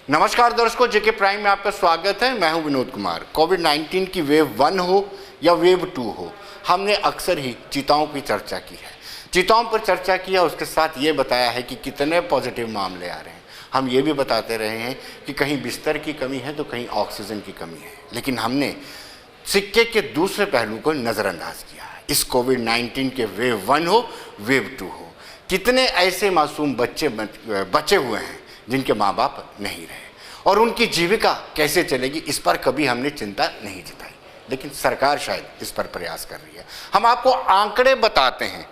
नमस्कार दर्शकों, जेके प्राइम में आपका स्वागत है। मैं हूं विनोद कुमार। कोविड-19 की वेव 1 हो या वेव 2 हो, हमने अक्सर ही चीताओं की चर्चा की है। चीताओं पर चर्चा किया, उसके साथ ये बताया है कि कितने पॉजिटिव मामले आ रहे हैं। हम ये भी बताते रहे हैं कि कहीं बिस्तर की कमी है तो कहीं ऑक्सीजन की कमी है, लेकिन हमने सिक्के के दूसरे पहलू को नज़रअंदाज किया है। इस कोविड-19 के वेव 1 हो वेव 2 हो, कितने ऐसे मासूम बचे हुए हैं जिनके माँ बाप नहीं रहे और उनकी जीविका कैसे चलेगी, इस पर कभी हमने चिंता नहीं जताई, लेकिन सरकार शायद इस पर प्रयास कर रही है। हम आपको आंकड़े बताते हैं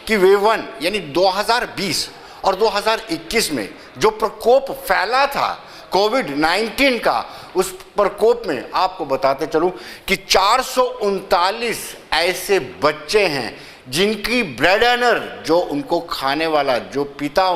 कि वेव 1 यानी 2020 और 2021 में जो प्रकोप फैला था कोविड-19 का, उस प्रकोप में आपको बताते चलूं कि 439 ऐसे बच्चे हैं जिनकी ब्रेड अर्नर, जो उनको खाने वाला, जो पिता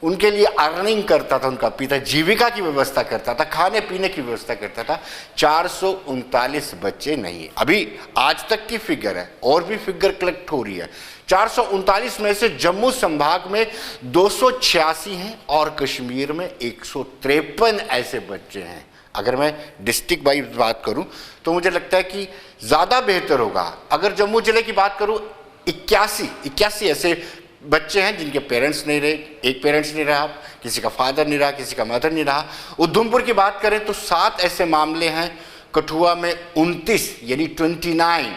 उनके लिए अर्निंग करता था, उनका पिता जीविका की व्यवस्था करता था, खाने पीने की व्यवस्था करता था, 439 बच्चे नहीं। अभी आज तक की फिगर है और भी फिगर कलेक्ट हो रही है। 439 में से जम्मू संभाग में 286 हैं और कश्मीर में 153 ऐसे बच्चे हैं। अगर मैं डिस्ट्रिक्ट वाइज बात करूं तो मुझे लगता है कि ज़्यादा बेहतर होगा। अगर जम्मू जिले की बात करूं, 81 ऐसे बच्चे हैं जिनके पेरेंट्स नहीं रहे, एक पेरेंट्स नहीं रहा, किसी का फादर नहीं रहा, किसी का मदर नहीं रहा। उधमपुर की बात करें तो 7 ऐसे मामले हैं, कठुआ में 29 यानी 29।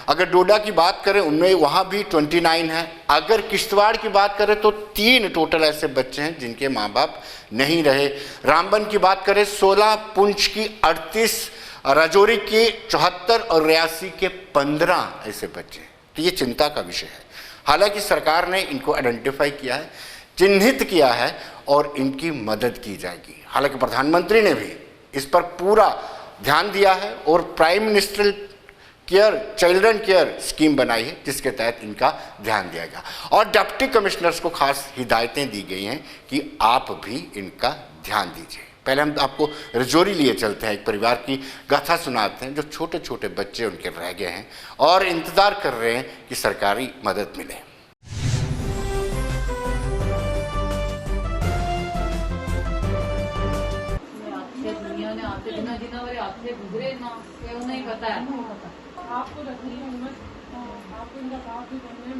अगर डोडा की बात करें उनमें वहाँ भी 29 है। अगर किश्तवाड़ की बात करें तो 3 टोटल ऐसे बच्चे हैं जिनके माँ बाप नहीं रहे। रामबन की बात करें 16, पुंछ की 38, राजौरी की 74 और रियासी के 15 ऐसे बच्चे हैं। तो ये चिंता का विषय है। हालांकि सरकार ने इनको आइडेंटिफाई किया है, चिन्हित किया है और इनकी मदद की जाएगी। हालांकि प्रधानमंत्री ने भी इस पर पूरा ध्यान दिया है और prime minister children care scheme बनाई है, जिसके तहत इनका ध्यान दिया गया और डिप्टी कमिश्नर्स को खास हिदायतें दी गई हैं कि आप भी इनका ध्यान दीजिए। पहले हम आपको रजौरी लिए चलते हैं, एक परिवार की गाथा सुनाते हैं जो छोटे छोटे बच्चे उनके रह गए हैं और इंतज़ार कर रहे हैं कि सरकारी मदद मिले। आपको रख रही हूँ मैं, आपको इनका साथ भी करने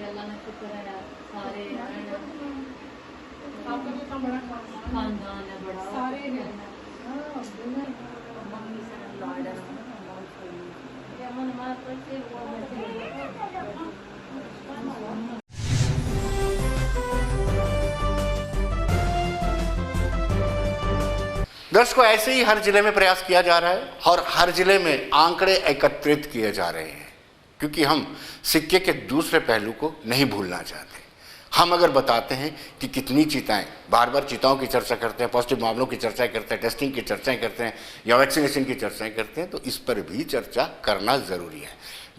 अल्लाह ने शुक्र है यार, सारे आपका भी इतना बड़ा खानदान है, बड़ा सारे हैं। दर्शकों, ऐसे ही हर जिले में प्रयास किया जा रहा है और हर जिले में आंकड़े एकत्रित किए जा रहे हैं, क्योंकि हम सिक्के के दूसरे पहलू को नहीं भूलना चाहते। हम अगर बताते हैं कि कितनी चीताएं, बार बार चीताओं की चर्चा करते हैं, पॉजिटिव मामलों की चर्चाएं करते हैं, टेस्टिंग की चर्चाएं करते हैं या वैक्सीनेशन की चर्चाएं करते हैं, तो इस पर भी चर्चा करना ज़रूरी है।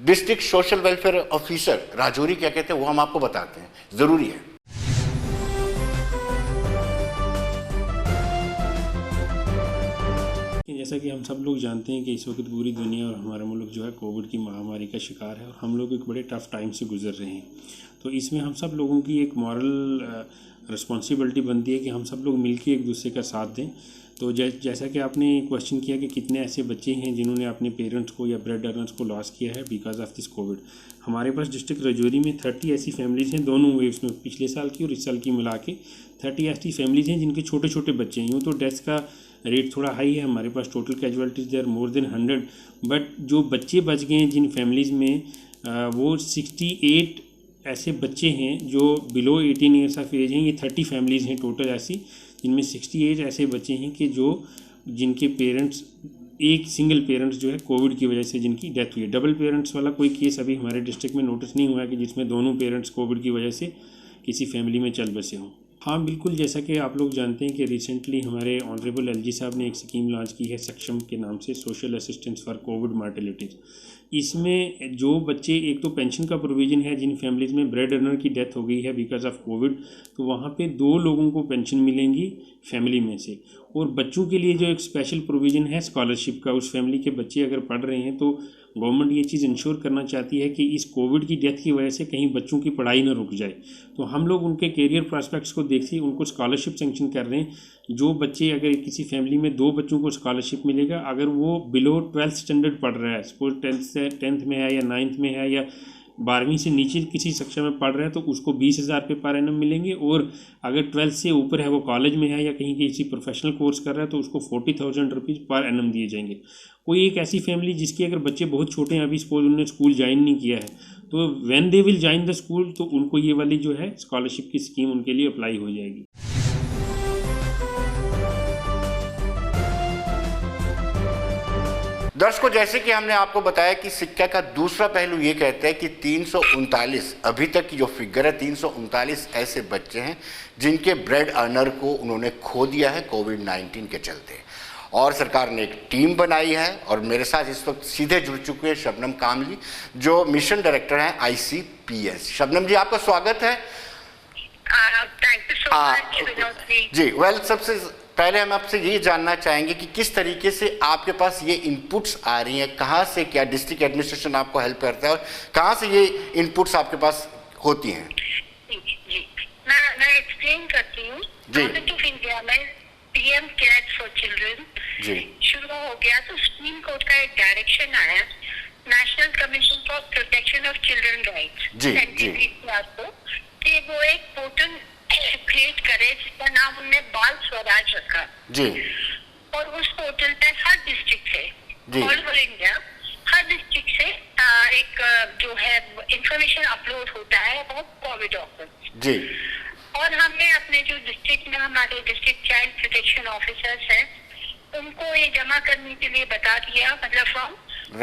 District social welfare officer Rajouri क्या कहते हैं वो हम आपको बताते हैं, ज़रूरी है। जैसा कि हम सब लोग जानते हैं कि इस वक्त पूरी दुनिया और हमारा मुल्क जो है कोविड की महामारी का शिकार है और हम लोग एक बड़े टफ टाइम से गुजर रहे हैं। तो इसमें हम सब लोगों की एक मॉरल रिस्पॉन्सिबिलिटी बनती है कि हम सब लोग मिलकर एक दूसरे का साथ दें। तो जैसा कि आपने क्वेश्चन किया कि कितने ऐसे बच्चे हैं जिन्होंने अपने पेरेंट्स को या ब्रेड अर्नर्स को लॉस किया है बिकॉज ऑफ दिस कोविड। हमारे पास डिस्ट्रिक्ट रजौरी में 30 ऐसी फैमिलीज़ हैं, दोनों वेव्स में, पिछले साल की और इस साल की मिला के 30 ऐसी फैमिलीज़ हैं जिनके छोटे छोटे बच्चे हैं। यूँ तो डेथ्स का रेट थोड़ा हाई है, हमारे पास total casualties there more than 100, but जो बच्चे बच गए हैं जिन फैमिलीज़ में वो 68 ऐसे बच्चे हैं जो बिलो 18 ईयर्स ऑफ एज हैं। ये 30 फैमिलीज़ हैं टोटल ऐसी, जिनमें 68 ऐसे बच्चे हैं कि जिनके पेरेंट्स, एक सिंगल पेरेंट्स जो है कोविड की वजह से जिनकी डेथ हुई है। डबल पेरेंट्स वाला कोई केस अभी हमारे डिस्ट्रिक्ट में नोटिस नहीं हुआ है कि जिसमें दोनों पेरेंट्स कोविड की वजह से किसी फैमिली में चल बसे हों। हाँ बिल्कुल, जैसा कि आप लोग जानते हैं कि रिसेंटली हमारे ऑनरेबल एलजी साहब ने एक स्कीम लॉन्च की है सक्षम के नाम से, सोशल असिस्टेंस फॉर कोविड मार्टिलिटीज़। इसमें जो बच्चे, एक तो पेंशन का प्रोविज़न है, जिन फैमिलीज़ में ब्रेड अर्नर की डेथ हो गई है बिकॉज ऑफ कोविड, तो वहाँ पे 2 लोगों को पेंशन मिलेंगी फैमिली में से। और बच्चों के लिए जो एक स्पेशल प्रोविज़न है स्कॉलरशिप का, उस फैमिली के बच्चे अगर पढ़ रहे हैं तो गवर्नमेंट ये चीज़ इंश्योर करना चाहती है कि इस कोविड की डेथ की वजह से कहीं बच्चों की पढ़ाई ना रुक जाए। तो हम लोग उनके करियर प्रॉस्पेक्ट्स को देखते उनको स्कॉलरशिप सेंक्शन कर रहे हैं। जो बच्चे, अगर किसी फैमिली में 2 बच्चों को स्कॉलरशिप मिलेगा, अगर वो बिलो 12th स्टैंडर्ड पढ़ रहा है, सपोज 10th में है या 9th में है या 12वीं से नीचे किसी कक्षा में पढ़ रहा है, तो उसको 20,000 रुपये पर एनम मिलेंगे। और अगर 12th से ऊपर है, वो कॉलेज में है या कहीं किसी प्रोफेशनल कोर्स कर रहा है, तो उसको 40,000 रुपीज़ पर एनम दिए जाएंगे। कोई एक ऐसी फैमिली जिसके अगर बच्चे बहुत छोटे हैं, अभी सपोज उन्होंने स्कूल ज्वाइन नहीं किया है, तो when they will join the school, तो उनको ये वाली जो है स्कॉलरशिप की स्कीम उनके लिए अप्लाई हो जाएगी। दर्शकों, जैसे कि हमने आपको बताया कि सिक्का का दूसरा पहलू ये कहता है कि 339 अभी तक की जो फिगर है, 339 ऐसे बच्चे हैं जिनके ब्रेड अर्नर को उन्होंने खो दिया है कोविड-19 के चलते। और सरकार ने एक टीम बनाई है और मेरे साथ इस वक्त सीधे जुड़ चुके हैं शबनम कामली, जो मिशन डायरेक्टर हैं ICPS। शबनम जी, आपका स्वागत है। थैंक यू सो मच जी, सबसे पहले हम आपसे ये जानना चाहेंगे कि किस तरीके से आपके पास ये इनपुट्स आ रही हैं, कहाँ से, क्या डिस्ट्रिक्ट एडमिनिस्ट्रेशन आपको हेल्प करता है और कहाँ से ये इनपुट्स आपके पास होती हैं? जी, मैं एक्सप्लेन करती हूँ। गवर्नमेंट ऑफ इंडिया में PM केयर्स फॉर चिल्ड्रन शुरू हो गया, तो सुप्रीम कोर्ट का एक डायरेक्शन आया, national commission for protection of children rights, कि वो एक पोर्टल क्रिएट करे जिसका नाम उन्होंने बाल स्वराज रखा जी। और उस पोर्टल पे हर डिस्ट्रिक्ट से, ऑल ओवर इंडिया, हर डिस्ट्रिक्ट से एक जो है इंफॉर्मेशन अपलोड होता है अबाउट कोविड ऑफर्स जी। और हमने अपने जो डिस्ट्रिक्ट में हमारे डिस्ट्रिक्ट चाइल्ड प्रोटेक्शन ऑफिसर्स हैं, उनको ये जमा करने के लिए बता दिया, मतलब form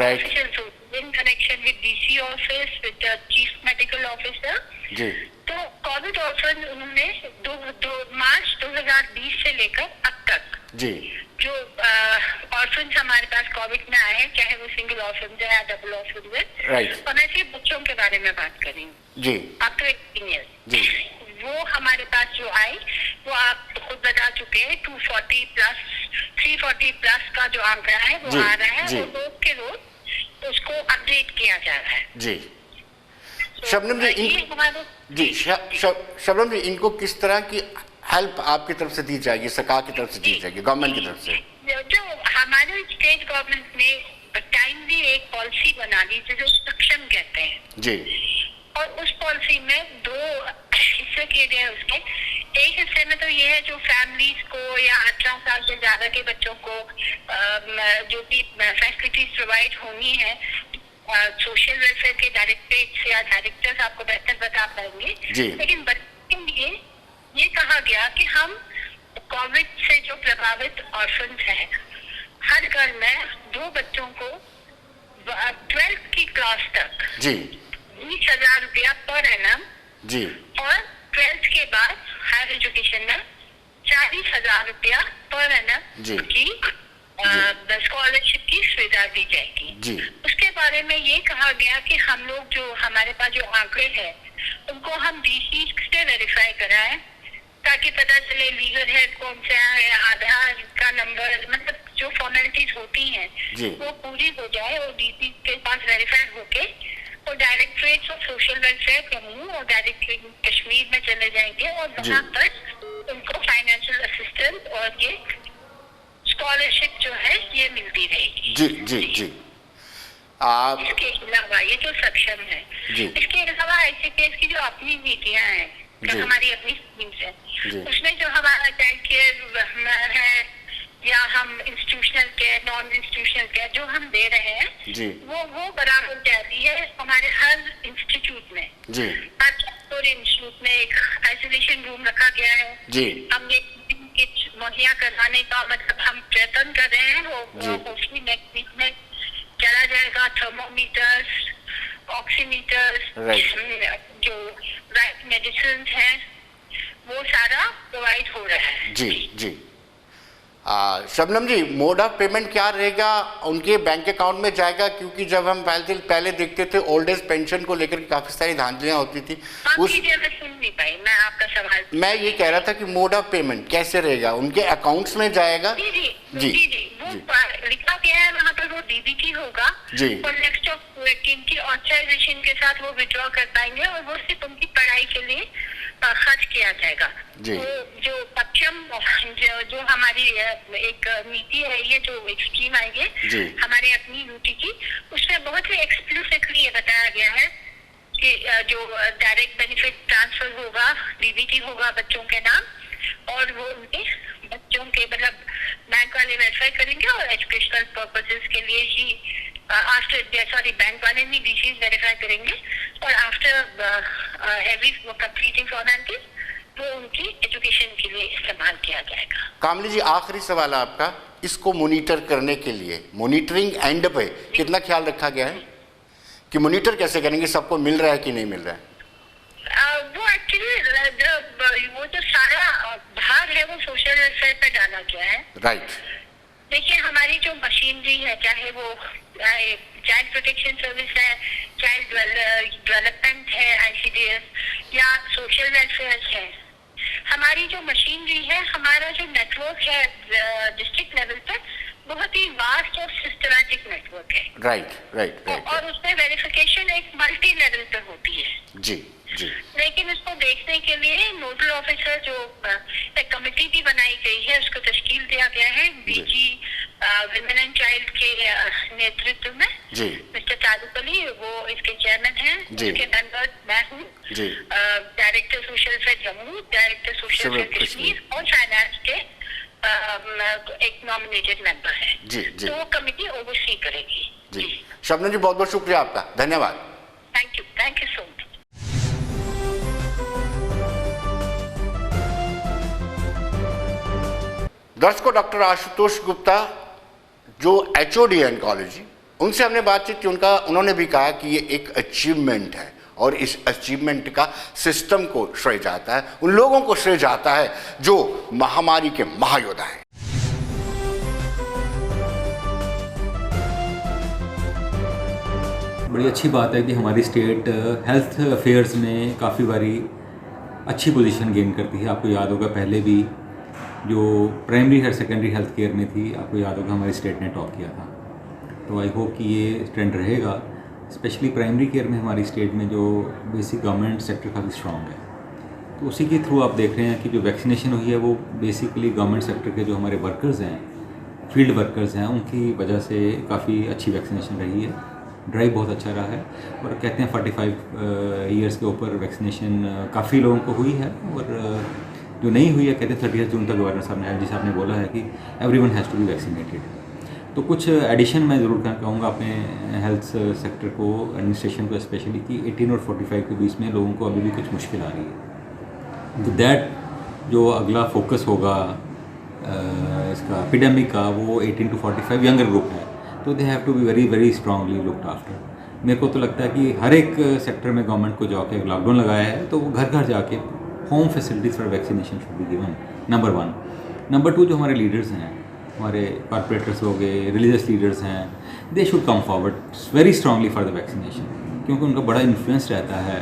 officers in connection with DC office, with chief medical officer ji. तो कोविड ऑफर उन्होंने मार्च 2020 से लेकर अब तक जी जो ऑर्फन्स हमारे पास कोविड में आए हैं, चाहे वो सिंगल ऑर्फन्स है या डबल ऑर्फन्स है, राइट, और मैं सिर्फ बच्चों के बारे में बात करेंगे जी, अब तो 18 ईयर्स, वो हमारे पास जो आए वो आप खुद बता चुके हैं, 240 प्लस 340 प्लस का जो आंकड़ा है वो आ रहा है और रोज के रोज उसको अपडेट किया जा रहा है जी। शबनम जी, शबनम जी, इनको किस तरह की हेल्प आपकी तरफ से दी जाएगी, सरकार की तरफ से दी जाएगी, गवर्नमेंट की तरफ से? जो हमारे स्टेट गवर्नमेंट ने टाइमली एक पॉलिसी बना दी जिसे सक्षम कहते हैं जी, और उस पॉलिसी में 2 हिस्से किए गए उसके। एक हिस्से में तो ये है जो फैमिलीज को या 18 साल से ज्यादा के बच्चों को जो भी फैसिलिटीज प्रोवाइड होनी है, सोशल वेलफेयर के डायरेक्टरेट से या डायरेक्टर्स आपको बेहतर बता पाएंगे, लेकिन बच्चों के लिए ये कहा गया कि हम कोविड से जो प्रभावित ऑर्फन्स हैं, हर घर में 2 बच्चों को 12th की क्लास तक जी 20,000 रुपया पर एनम जी, और 12th के बाद हायर एजुकेशन में 40,000 रुपया पर एनम की स्कॉलरशिप की सुविधा दी जाएगी जी। उसके बारे में ये कहा गया कि हम लोग जो हमारे पास जो आंकड़े हैं उनको हम DC से वेरीफाई कराएं ताकि पता चले लीगल हेड कौन सा है, आधार का नंबर, मतलब जो फॉर्मेलिटीज होती हैं वो पूरी हो जाए और DC के पास वेरीफाई होके और directorate of social welfare Jammu और डायरेक्टरेट कश्मीर में चले जाएंगे और वहाँ पर उनको फाइनेंशियल असिस्टेंस और ये स्कॉलरशिप जो है ये मिलती रहेगी जी जी जी। इसके अलावा ये जो सक्षम है, इसके अलावा ICPS की जो अपनी नीतियाँ हैं, जो हमारी अपनी स्कीम्स है, उसमें जो हमारा चाइल्ड केयर है या हम institutional care, non institutional care जो हम दे रहे हैं वो बराबर जाती है हमारे हर इंस्टीट्यूट में। हर इंस्टीट्यूट में एक आइसोलेशन रूम रखा गया है, हमने मुहैया करवाने का मतलब हम प्रयत्न कर रहे हैं, वो होपफुली नेक्स्ट वीक में चला जाएगा। थर्मोमीटर्स, ऑक्सीमीटर्स, जो राइट मेडिसिन है वो सारा प्रोवाइड हो रहा है जी जी। शबनम जी, मोड ऑफ पेमेंट क्या रहेगा? उनके बैंक अकाउंट में जाएगा? क्योंकि जब हम पहले देखते थे ओल्ड एज पेंशन को लेकर काफी सारी धांधलियां होती थी। मैं सुन नहीं पाई, मैं आपका सवाल। मैं ये कह रहा था कि मोड ऑफ पेमेंट कैसे रहेगा, उनके अकाउंट्स में जाएगा? जी, वो लिखा गया है वहाँ पर वो डीबीटी होगा और नेक्स्ट ऑफ कीन की ऑथराइजेशन के साथ वो विड्रॉ कर पाएंगे और वो सिर्फ उनकी पढ़ाई के लिए खर्च किया जाएगा। तो जो सक्षम जो हमारी एक नीति है, ये जो स्कीम आई है हमारे अपनी यूटी की, उसमें बहुत ही एक्सप्लिसिटली ये बताया गया है कि जो डायरेक्ट बेनिफिट ट्रांसफर होगा, डीबीटी होगा बच्चों के नाम और वो उनके बच्चों के मतलब बैंक वाले वेरीफाई करेंगे और एजुकेशनल पर्पसेस के लिए ही बैंक वाले भी डीसीज वेरीफाई करेंगे और आफ्टर एवरी कंप्लीटिंग फॉर्मेलिटीज वो उनकी एजुकेशन के लिए इस्तेमाल किया जाएगा। कामली जी, आखिरी सवाल है आपका, इसको मॉनिटर करने के लिए मॉनिटरिंग एंड पे कितना ख्याल रखा गया है कि मॉनिटर कैसे करेंगे, सबको मिल रहा है कि नहीं मिल रहा है? वो एक्चुअली वो जो सारा भाग है वो सोशल वेलफेयर पे डाला गया है। राइट। देखिए हमारी जो मशीनरी है, चाहे वो चाइल्ड प्रोटेक्शन सर्विस है, चाइल्ड डेवलपमेंट है ICDS या सोशल वेलफेयर है, हमारी जो मशीनरी है, हमारा जो नेटवर्क है डिस्ट्रिक्ट लेवल पर बहुत ही वास्ट और सिस्टमैटिक नेटवर्क है। राइट। और उसमें वेरिफिकेशन एक मल्टी लेवल पे होती है। जी। लेकिन उसको देखने के लिए नोडल ऑफिसर जो एक कमेटी भी बनाई गई है, उसको तश्कील दिया गया है डीजी विमेन एंड चाइल्ड के नेतृत्व में। मिस्टर तारुक अली वो इसके चेयरमैन हैं, उसके मेंबर मैं हूँ, director social welfare Jammu, director social welfare Kashmir और फाइनेंस के एक नॉमिनेटेड मेंबर है। तो वो कमेटी ओवरसी करेगी। जी शबनम जी, बहुत बहुत शुक्रिया आपका, धन्यवाद। Thank you so much. दर्शकों, डॉक्टर आशुतोष गुप्ता जो HOD ऑन्कोलॉजी, उनसे हमने बातचीत की। उन्होंने भी कहा कि ये एक अचीवमेंट है और इस अचीवमेंट का सिस्टम को श्रेय जाता है, उन लोगों को श्रेय जाता है जो महामारी के महायोद्धा हैं। बड़ी अच्छी बात है कि हमारी स्टेट हेल्थ अफेयर्स में काफ़ी बारी अच्छी पोजीशन गेन करती है। आपको याद होगा पहले भी जो प्राइमरी और सेकेंडरी हेल्थ केयर में थी, आपको याद होगा हमारी स्टेट ने टॉप किया था। तो आई होप कि ये ट्रेंड रहेगा। स्पेशली प्राइमरी केयर में हमारी स्टेट में जो बेसिक गवर्नमेंट सेक्टर काफ़ी स्ट्रॉन्ग है, तो उसी के थ्रू आप देख रहे हैं कि जो वैक्सीनेशन हुई है वो बेसिकली गवर्नमेंट सेक्टर के जो हमारे वर्कर्स हैं, फील्ड वर्कर्स हैं, उनकी वजह से काफ़ी अच्छी वैक्सीनेशन रही है। ड्राइव बहुत अच्छा रहा है और कहते हैं 45 ईयर्स के ऊपर वैक्सीनेशन काफ़ी लोगों को हुई है और जो नहीं हुई है कहते हैं 30 जून तक गवर्नर साहब ने, LG साहब ने बोला है कि everyone has to be vaccinated. तो कुछ एडिशन मैं ज़रूर कहूँगा अपने हेल्थ सेक्टर को, एडमिनिस्ट्रेशन को स्पेशली, कि 18 और 45 के बीच में लोगों को अभी भी कुछ मुश्किल आ रही है। विद दैट जो अगला फोकस होगा इसका एपिडेमिक का, वो 18 to 45 यंगर ग्रुप है, तो they have to be very very strongly looked after. मेरे को तो लगता है कि हर एक सेक्टर में गवर्नमेंट को जाके लॉकडाउन लगाया है तो वो घर घर जाके home facilities for vaccination should be given, number 1। Number 2, जो हमारे लीडर्स हैं, हमारे कॉर्पोरेटर्स हो गए, रिलीजियस लीडर्स हैं, they should come forward very strongly for the vaccination, क्योंकि उनका बड़ा इन्फ्लुएंस रहता है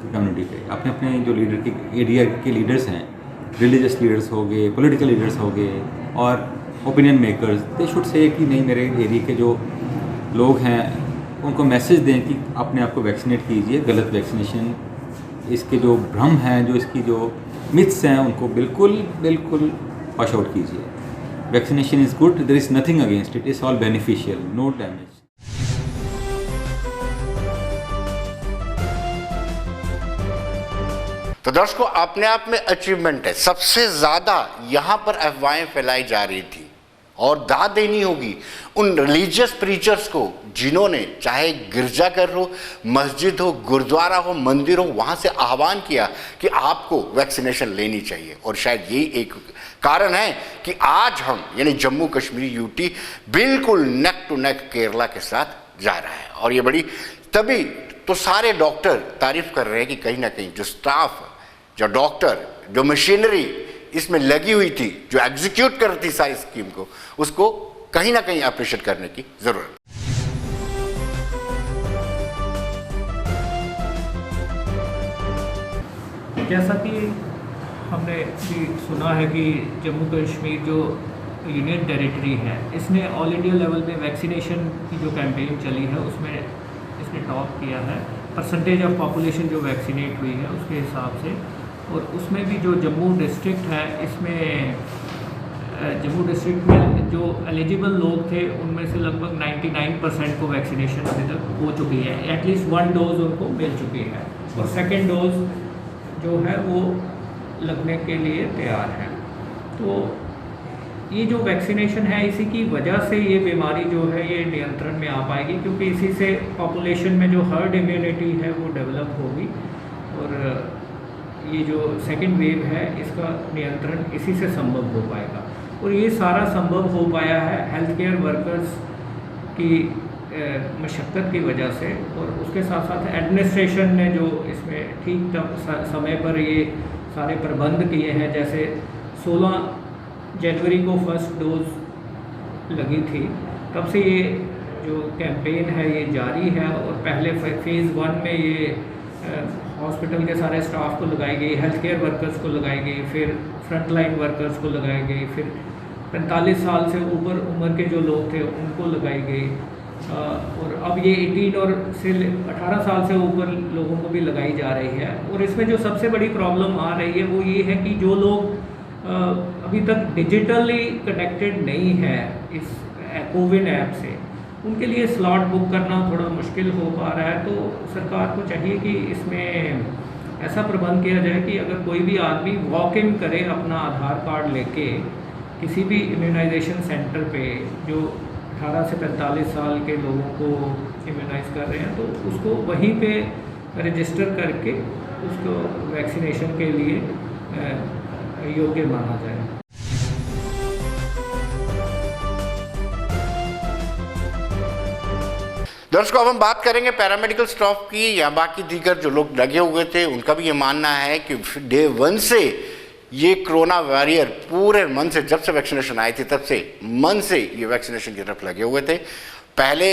कम्युनिटी पे। अपने अपने जो लीडर के एरिया के लीडर्स हैं, रिलीजियस लीडर्स हो गए, पॉलिटिकल लीडर्स हो गए और opinion makers, they should say कि नहीं, मेरे एरिया के जो लोग हैं उनको मैसेज दें कि अपने आप को वैक्सीनेट कीजिए। गलत वैक्सीनेशन, इसके जो भ्रम हैं, जो इसकी जो मिथ्स हैं, उनको बिल्कुल बिल्कुल वॉश आउट कीजिए। Vaccination is good, there is nothing against it, it's all beneficial, no damage. तो दर्शकों, अपने आप में अचीवमेंट है। सबसे ज़्यादा यहाँ पर अफवाहें फैलाई जा रही थी और दाद देनी होगी उन रिलीजियस प्रीचर्स को जिन्होंने, चाहे गिरजाघर हो, मस्जिद हो, गुरुद्वारा हो, मंदिर हो, वहाँ से आह्वान किया कि आपको वैक्सीनेशन लेनी चाहिए। और शायद यही एक कारण है कि आज हम यानी जम्मू कश्मीर यूटी बिल्कुल नेक टू नेक केरला के साथ जा रहा है। और ये बड़ी तभी तो सारे डॉक्टर तारीफ कर रहे हैं कि कहीं ना कहीं जो स्टाफ, जो डॉक्टर, जो मशीनरी इसमें लगी हुई थी, जो एग्जीक्यूट कर रही थी सारी स्कीम को, उसको कहीं ना कहीं अप्रिशिएट करने की जरूरत। जैसा कि हमने भी सुना है कि जम्मू कश्मीर जो यूनियन टेरिटरी है, इसने ऑल इंडिया लेवल में वैक्सीनेशन की जो कैंपेन चली है उसमें इसने टॉप किया है परसेंटेज ऑफ पॉपुलेशन जो वैक्सीनेट हुई है उसके हिसाब से। और उसमें भी जो जम्मू डिस्ट्रिक्ट है, इसमें जम्मू डिस्ट्रिक्ट में जो एलिजिबल लोग थे उनमें से लगभग 99% को वैक्सीनेशन अभी तक हो चुकी है, एटलीस्ट 1 डोज उनको मिल चुकी है और सेकेंड डोज जो है वो लगने के लिए तैयार है। तो ये जो वैक्सीनेशन है इसी की वजह से ये बीमारी जो है ये नियंत्रण में आ पाएगी, क्योंकि इसी से पॉपुलेशन में जो हर्ड इम्यूनिटी है वो डेवलप होगी और ये जो सेकंड वेव है इसका नियंत्रण इसी से संभव हो पाएगा। और ये सारा संभव हो पाया है हेल्थ केयर वर्कर्स की मशक्क़त की वजह से, और उसके साथ साथ एडमिनिस्ट्रेशन ने जो इसमें ठीक समय पर ये सारे प्रबंध किए हैं। जैसे 16 जनवरी को फर्स्ट डोज लगी थी, तब से ये जो कैंपेन है ये जारी है और पहले फेज़ 1 में ये हॉस्पिटल के सारे स्टाफ को लगाई गई, हेल्थ केयर वर्कर्स को लगाई गई, फिर फ्रंट लाइन वर्कर्स को लगाई गई, फिर 45 साल से ऊपर उम्र के जो लोग थे उनको लगाई गई और अब ये 18 और से 18 साल से ऊपर लोगों को भी लगाई जा रही है। और इसमें जो सबसे बड़ी प्रॉब्लम आ रही है वो ये है कि जो लोग अभी तक डिजिटली कनेक्टेड नहीं है इस कोविन ऐप से, उनके लिए स्लॉट बुक करना थोड़ा मुश्किल हो पा रहा है। तो सरकार को चाहिए कि इसमें ऐसा प्रबंध किया जाए कि अगर कोई भी आदमी वॉक इन करे अपना आधार कार्ड लेके किसी भी इम्यूनाइजेशन सेंटर पे जो 18 से 45 साल के लोगों को इम्यूनाइज कर रहे हैं, तो उसको वहीं पे रजिस्टर करके उसको वैक्सीनेशन के लिए योग्य माना जाए। दर्शकों, अब हम बात करेंगे पैरामेडिकल स्टाफ की या बाकी दीगर जो लोग लगे हुए थे उनका भी ये मानना है कि डे 1 से ये कोरोना वॉरियर पूरे मन से, जब से वैक्सीनेशन आई थी तब से मन से ये वैक्सीनेशन की तरफ लगे हुए थे। पहले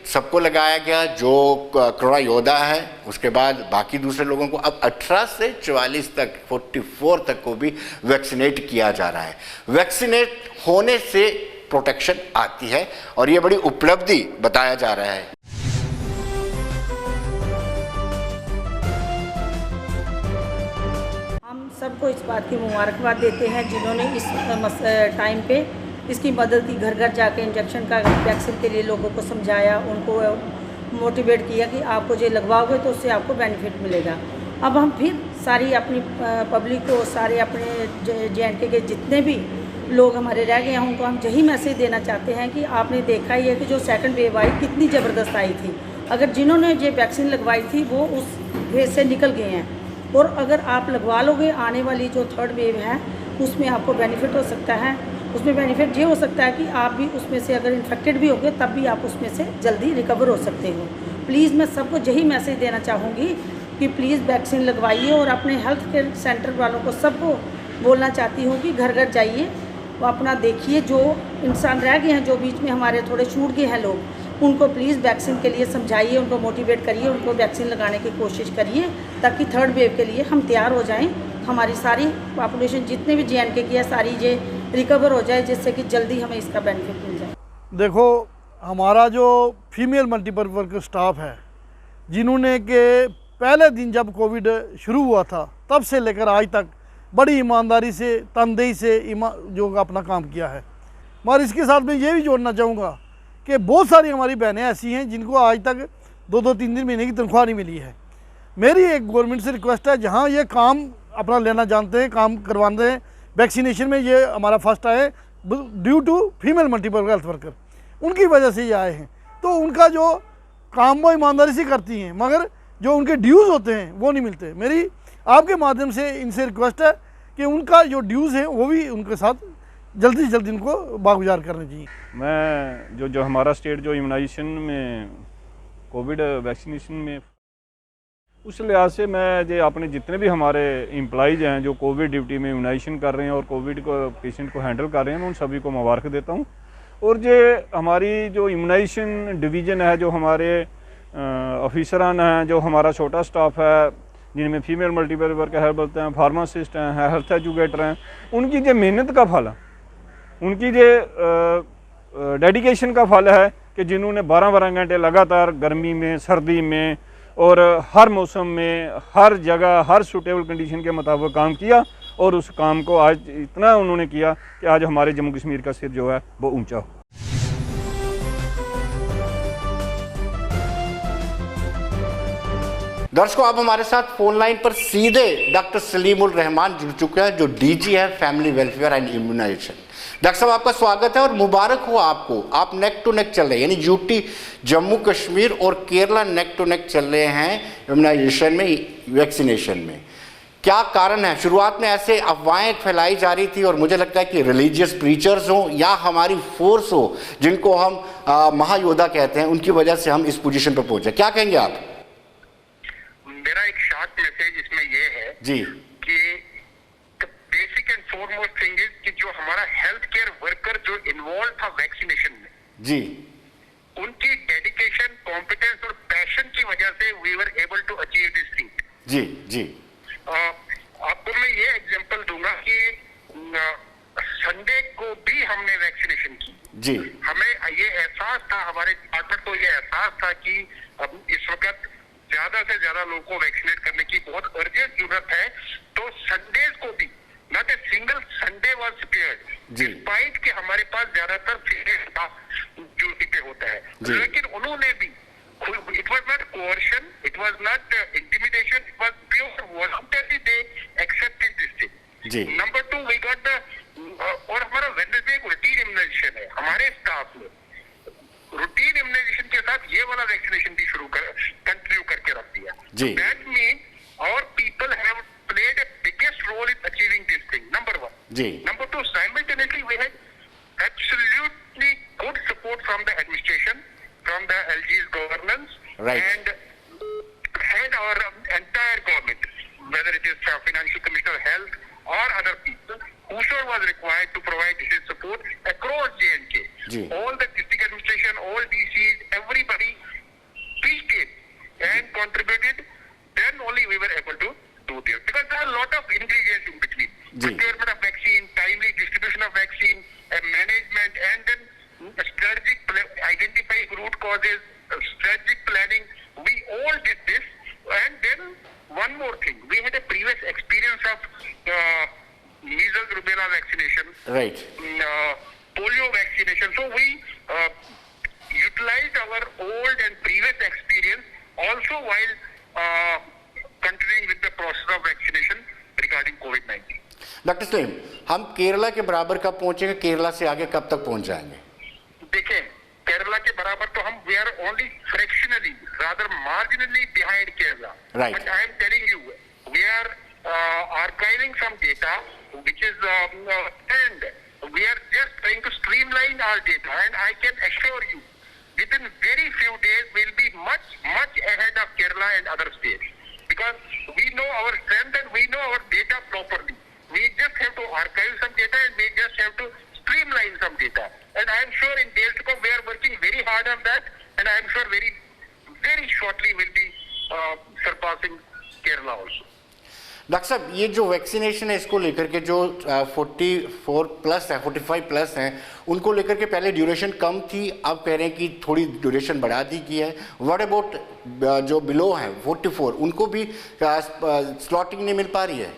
सबको लगाया गया जो कोरोना योद्धा है, उसके बाद बाकी दूसरे लोगों को, अब 18 से 44 तक 44 तक को भी वैक्सीनेट किया जा रहा है। वैक्सीनेट होने से प्रोटेक्शन आती है और ये बड़ी उपलब्धि बताया जा रहा है। सबको इस बात की मुबारकबाद देते हैं जिन्होंने इस टाइम पे इसकी मदद की, घर घर जाके इंजेक्शन का वैक्सीन के लिए लोगों को समझाया, उनको मोटिवेट किया कि आपको जो लगवाओगे तो उससे आपको बेनिफिट मिलेगा। अब हम फिर सारी अपनी पब्लिक को, सारे अपने JNK के जितने भी लोग हमारे रह गए हैं उनको हम यही मैसेज देना चाहते हैं कि आपने देखा ही है कि जो सेकंड वेव आई कितनी ज़बरदस्त आई थी। अगर जिन्होंने ये वैक्सीन लगवाई थी वो उस फेज से निकल गए हैं, और अगर आप लगवा लोगे आने वाली जो थर्ड वेव है उसमें आपको बेनिफिट हो सकता है। उसमें बेनिफिट ये हो सकता है कि आप भी उसमें से अगर इन्फेक्टेड भी होगे तब भी आप उसमें से जल्दी रिकवर हो सकते हो। प्लीज़ मैं सबको यही मैसेज देना चाहूँगी कि प्लीज़ वैक्सीन लगवाइए, और अपने हेल्थ केयर सेंटर वालों को सबको बोलना चाहती हूँ कि घर घर जाइए, वो अपना देखिए, जो इंसान रह गए हैं, जो बीच में हमारे थोड़े छूट गए हैं लोग, उनको प्लीज़ वैक्सीन के लिए समझाइए, उनको मोटिवेट करिए, उनको वैक्सीन लगाने की कोशिश करिए ताकि थर्ड वेव के लिए हम तैयार हो जाएं। हमारी सारी पॉपुलेशन जितने भी JNK की है सारी ये रिकवर हो जाए, जिससे कि जल्दी हमें इसका बेनिफिट मिल जाए। देखो, हमारा जो फीमेल मल्टीपर्पज़ वर्कर स्टाफ है, जिन्होंने के पहले दिन जब कोविड शुरू हुआ था तब से लेकर आज तक बड़ी ईमानदारी से, तनदेही से जो अपना काम किया है। मगर इसके साथ मैं ये भी जोड़ना चाहूँगा कि बहुत सारी हमारी बहनें ऐसी हैं जिनको आज तक 2-2, 3-3 महीने की तनख्वाह नहीं मिली है। मेरी एक गवर्नमेंट से रिक्वेस्ट है, जहाँ ये काम अपना लेना जानते हैं, काम करवाते हैं, वैक्सीनेशन में ये हमारा फर्स्ट आए due to female multiple health worker, उनकी वजह से ये आए हैं। तो उनका जो काम वो ईमानदारी से करती हैं, मगर जो उनके ड्यूज़ होते हैं वो नहीं मिलते। मेरी आपके माध्यम से इनसे रिक्वेस्ट है कि उनका जो ड्यूज़ है वो भी उनके साथ जल्दी से जल्दी उनको बागुजार करनी चाहिए। मैं जो हमारा स्टेट जो इम्यूनाइजेशन में कोविड वैक्सीनेशन में, उस लिहाज से मैं जो अपने जितने भी हमारे एम्प्लॉइज़ हैं जो कोविड ड्यूटी में इम्यूनाइजेशन कर रहे हैं और कोविड को पेशेंट को हैंडल कर रहे हैं, मैं उन सभी को मुबारक देता हूं। और जो हमारी जो इम्यूनाइजेशन डिवीज़न है, जो हमारे ऑफिसरान हैं, जो हमारा छोटा स्टाफ है, जिनमें फीमेल मल्टीपल वर्कर हेल्थ बोलते हैं, फार्मासिस्ट हैं, हेल्थ एजुकेटर हैं, उनकी जो मेहनत का फल उनकी जो डेडिकेशन का फल है कि जिन्होंने 12-12 घंटे लगातार गर्मी में, सर्दी में और हर मौसम में, हर जगह, हर सूटेबल कंडीशन के मुताबिक काम किया और उस काम को आज इतना उन्होंने किया कि आज हमारे जम्मू कश्मीर का सिर जो है वो ऊंचा हो। दर्शकों, अब हमारे साथ फोन लाइन पर सीधे डॉक्टर सलीमुल रहमान जुड़ चुके हैं, जो डीजी है family welfare and immunization. Doctor साहब, आपका स्वागत है और मुबारक हो आपको। आप नेक टू नेक चल रहे हैं, यानी यूटी जम्मू कश्मीर और केरला नेक टू नेक चल रहे हैं इम्यूनाइजेशन में, वैक्सीनेशन में। क्या कारण है? शुरुआत में ऐसे अफवाहें फैलाई जा रही थी और मुझे लगता है कि रिलीजियस प्रीचर्स हो या हमारी फोर्स हो, जिनको हम महायोद्धा कहते हैं, उनकी वजह से हम इस पोजीशन पर पहुंचे। क्या कहेंगे आप? मेरा एक शॉर्ट मैसेज इसमें ये है जी कि basic and foremost thing is कि जो हमारा हेल्थ केयर वर्कर जो इन्वॉल्व था वैक्सीनेशन में, जी, उनकी डेडिकेशन, कॉम्पिटेंस और पैशन की वजह से we were able to achieve this thing. जी जी। आपको मैं ये एग्जांपल दूंगा कि संडे को भी हमने वैक्सीनेशन की। जी, हमें ये एहसास था, हमारे डिपार्टमेंट को ये एहसास था कि अब इस वक्त ज्यादा से ज्यादा लोगों को वैक्सीनेट करने की बहुत अर्जेंट जरूरत है। तो संडेज को भी not a single Sunday was spared, despite कि हमारे पास ज्यादातर फीमेल स्टाफ ड्यूटी पे होता है, लेकिन उन्होंने भी, it was not coercion, it was not intimidation, it was pure voluntary, they accepted this thing. Number 2, we got the, और हमारा वेडनेसडे एक रूटीन इम्यूनाइजेशन है हमारे स्टाफ में। रूटीन इम्यूनाइजेशन के साथ ये वाला वैक्सीनेशन भी कंटिन्यू करके रख दिया। That mean our people have played a biggest role in achieving this thing, number 1। Number 2, simultaneously we had absolutely good support from the administration, from the LG's governance, and our entire government, whether it is Financial Commissioner of Health or other people, whosoever was required to provide this support across J&K. All the district administration, all DCs, everybody pitched in and contributed. Then only we were able to do this. Because there are a lot of ingredients in between. Procurement of vaccine, timely distribution of vaccine, management, and then strategic identifying root causes, strategic planning. We all did this. And then one more thing, we had a previous experience of measles, rubella vaccination, polio vaccination. So we utilized our old and previous experience also while continuing with the process of vaccination regarding COVID-19. Doctor Salim, हम केरला के बराबर कब पहुंचेंगे? केरला से आगे कब तक पहुंच जाएंगे? देखिए, केरला के बराबर तो हम, we are only fractionally, rather marginally behind Kerala. But I am telling you, we are archiving some data, which is, and we are just trying to streamline our data. And I can assure you, within very few days, we'll be much, much ahead of Kerala and other states. Because we know our strength and we know our data properly. We just have to archive some data and we just have to streamline some data. And I am sure in days to come we are working very hard on that, and I am sure very, very shortly we'll be surpassing Kerala also. Doctor साहब, ये जो vaccination है, इसको लेकर के जो 44 plus है, 45 plus हैं, उनको लेकर के पहले ड्यूरेशन कम थी, अब कह रहे हैं कि थोड़ी ड्यूरेशन बढ़ा दी गई है। व्हाट अबाउट जो बिलो हैं 44, उनको भी स्लॉटिंग नहीं मिल पा रही है?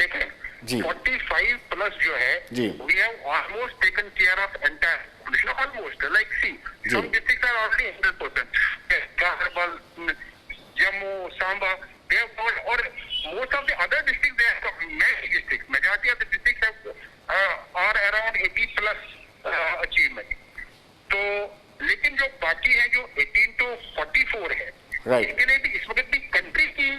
देखें, 45 प्लस जो है, we have almost taken care of entire population, almost, like see, some districts are already 100%. Gadaribal, Jammu, Samba, they have covered, or most of the other districts, they have many districts, majority of the districts are around 80 plus achievement. तो लेकिन जो बाकी है, जो 18 to 44 है, इसके लिए भी इस वक्त भी कंट्री की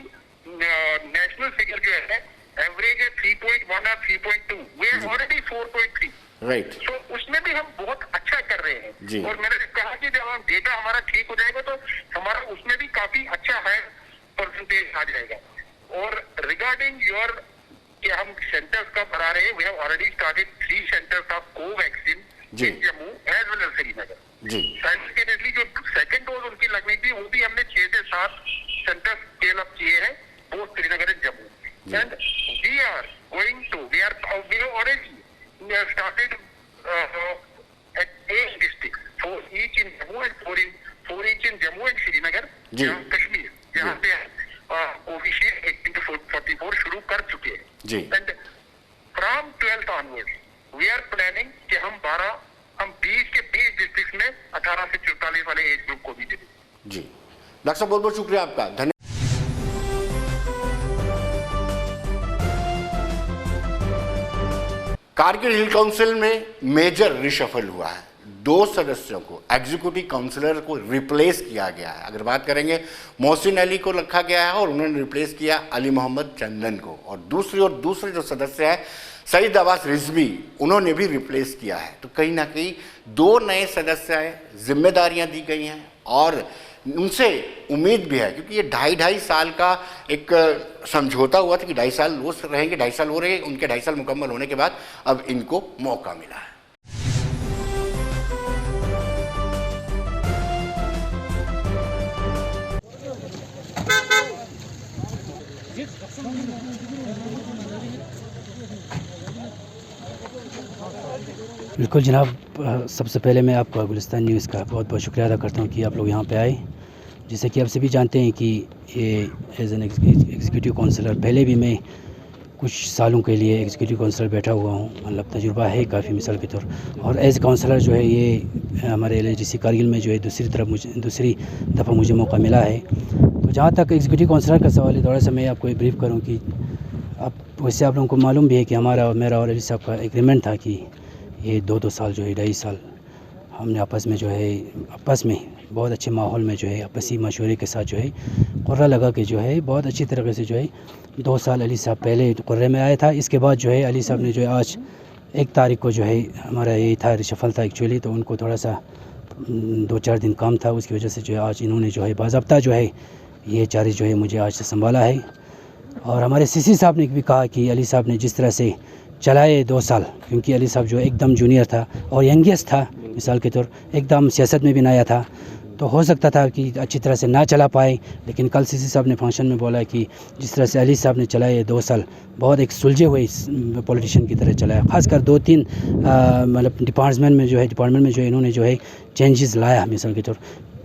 नेशनल फिगर जो है, एवरेज है 3.1 और 3.2, वी आर ऑलरेडी 4.3। तो उसमें भी हम बहुत अच्छा कर रहे हैं। और मैंने कहा कि जब हम डेटा हमारा ठीक हो जाएगा तो हमारा उसमें भी काफी अच्छा है परसेंटेज आ जाएगा। और रिगार्डिंग योर कि हम सेंटर्स का बढ़ा रहे हैं, we have already started 3 centres of Covaxin in Jammu as well as Srinagar. Simultaneously जो सेकंड डोज उनकी लगनी थी, वो भी हमने 6 से 7 सेंटर स्केल अप किए हैं, both Srinagar and Jammu. And we are going to, we have already we have started at 8 districts, 4 each in Jammu and 4 each in Jammu and Srinagar, Kashmir, जहाँ पे कोविशील्ड 18 to 44 शुरू कर चुके हैं। And from 12th onwards, we are planning कि हम 20 के 20 district में 18 से 44 वाले एज ग्रुप को भी दें। जी डॉक्टर साहब बहुत बहुत शुक्रिया आपका, धन्यवाद। कारगिल हिल काउंसिल में मेजर रिशफल हुआ है। 2 सदस्यों को, एग्जीक्यूटिव काउंसिलर को रिप्लेस किया गया है। अगर बात करेंगे, मोहसिन अली को रखा गया है और उन्होंने रिप्लेस किया अली मोहम्मद चंदन को, और दूसरे जो सदस्य हैं सईद अब्बास रिजवी, उन्होंने भी रिप्लेस किया है। तो कहीं ना कहीं 2 नए सदस्य हैं, जिम्मेदारियां दी गई हैं और उनसे उम्मीद भी है, क्योंकि ये 2.5 साल का एक समझौता हुआ था कि 2.5 साल वो रहेंगे, 2.5 साल वो रहे। उनके 2.5 साल मुकम्मल होने के बाद अब इनको मौका मिला है। बिल्कुल जनाब, सबसे पहले मैं आपका गुलिस्तान न्यूज़ का बहुत बहुत शुक्रिया अदा करता हूँ कि आप लोग यहाँ पे आए। जैसे कि आप सभी जानते हैं कि ये एज एन एग्जीक्यूटिव काउंसलर, पहले भी मैं कुछ सालों के लिए एग्जीक्यूटिव काउंसलर बैठा हुआ हूँ, मतलब तजुर्बा है काफ़ी मिसाल के तौर। और एज काउंसलर जो है ये हमारे LHDC कारगिल में जो है दूसरी दफ़ा मुझे मौका मिला है। तो जहाँ तक एग्जीक्यूटिव काउंसलर का सवाल है, थोड़ा सा मैं आपको ब्रीफ करूँ कि अब वैसे आप लोगों को मालूम भी है कि मेरा और अली साहब का एग्रीमेंट था कि ये 2 साल जो है 2.5 साल हमने आपस में बहुत अच्छे माहौल में जो है आपसी मशवरे के साथ जो है कुर्रा लगा के जो है बहुत अच्छी तरीके से जो है 2 साल अली साहब पहले कुर्रे में आया था। इसके बाद जो है अली साहब ने जो है आज 1 तारीख को जो है हमारा ये था रिशफल था एक्चुअली, तो उनको थोड़ा सा 2-4 दिन काम था, उसकी वजह से जो है आज इन्होंने जो है बाज़ाब्ता जो है ये चार्ज जो है मुझे आज से संभाला है। और हमारे CC साहब ने भी कहा कि अली साहब ने जिस तरह से चलाए 2 साल, क्योंकि अली साहब जो एकदम जूनियर था और यंगेस्ट था मिसाल के तौर, एकदम सियासत में भी नया था, तो हो सकता था कि अच्छी तरह से ना चला पाए। लेकिन कल CC साहब ने फंक्शन में बोला कि जिस तरह से अली साहब ने चलाए 2 साल, बहुत एक सुलझे हुए पॉलिटिशियन की तरह चलाया। ख़ासकर 2-3 मतलब डिपार्टमेंट में जो है इन्होंने जो है चेंजेस लाया मिसाल के तौर,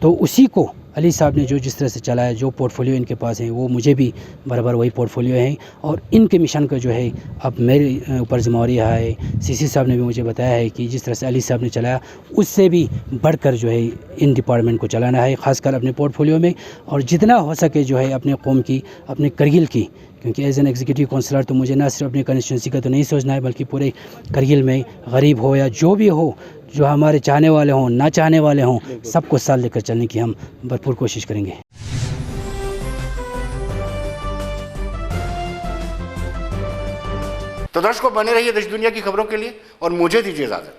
तो उसी को अली साहब ने जो जिस तरह से चलाया, जो पोर्टफोलियो इनके पास है वो मुझे भी बराबर वही पोर्टफोलियो है, और इनके मिशन का जो है अब मेरे ऊपर जिम्मेवारी है। CC साहब ने भी मुझे बताया है कि जिस तरह से अली साहब ने चलाया उससे भी बढ़कर जो है इन डिपार्टमेंट को चलाना है, ख़ासकर अपने पोर्टफोलियो में, और जितना हो सके जो है अपने कौम की, अपने करगिल की, क्योंकि एज एन एग्जीक्यूटिव काउंसलर तो मुझे ना सिर्फ अपने कंस्टिट्यूंसी का तो नहीं सोचना है, बल्कि पूरे करगिल में गरीब हो या जो भी हो, जो हमारे चाहने वाले हों ना चाहने वाले हों, सबको साथ लेकर चलने की हम भरपूर कोशिश करेंगे। तो दर्शकों, बने रहिए देश दुनिया की खबरों के लिए और मुझे दीजिए इजाजत।